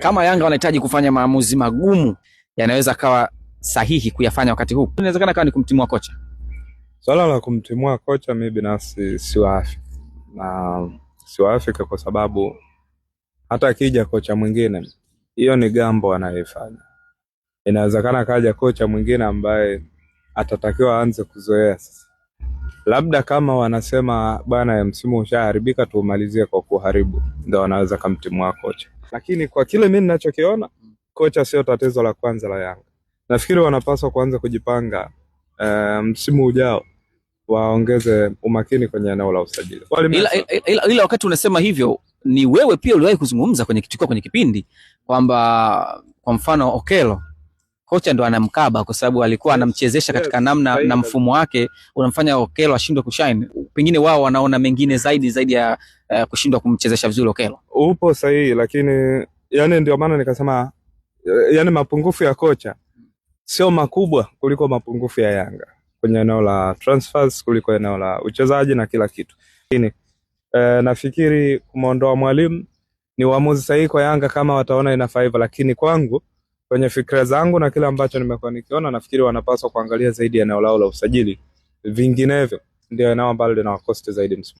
Kama Yanga wanahitaji kufanya maamuzi magumu yanaweza kawa sahihi kuyafanya wakati huu, inawezekana kawa ni kumtimua kocha. Swala la kumtimua kocha mimi binafsi siwaafiki kwa sababu hata akija kocha mwingine hiyo ni gambo anayefanya. Inawezekana kaja kocha mwingine ambaye atatakiwa aanze kuzoea sasa. Labda kama wanasema bwana msimu ushaharibika tuumalizie kwa kuharibu, ndio wanaweza kumtimua kocha. Lakini kwa kile mimi ninachokiona, kocha sio tatizo la kwanza la Yanga. Nafikiri wanapaswa kuanza kujipanga msimu ujao waongeze umakini kwenye eneo la usajili. Ila wakati unasema hivyo ni wewe pia uliwahi kuzungumza kwenye kipindi kwamba kwa mfano Okello kocha ndo anamkaba kwa sababu alikuwa anamchezesha katika namna na mfumo wake unamfanya Okello ashindwe kushine. Pengine wao wanaona mengine zaidi ya kushindwa kumchezesha vizuri Okello. Upo sahihi, lakini yani ndio maana nikasema yani mapungufu ya kocha sio makubwa kuliko mapungufu ya Yanga kwenye eneo la transfers, kuliko eneo la uchezaji na kila kitu. Lakini nafikiri kumuondoa mwalimu ni uamuzi sahihi kwa Yanga kama wataona inafaa hivyo, lakini kwangu kwenye fikra zangu na kile ambacho nimekuwa nikiona, nafikiri wanapaswa kuangalia zaidi eneo lao la usajili. Vinginevyo ndio eneo ambalo linawakosti zaidi msimu.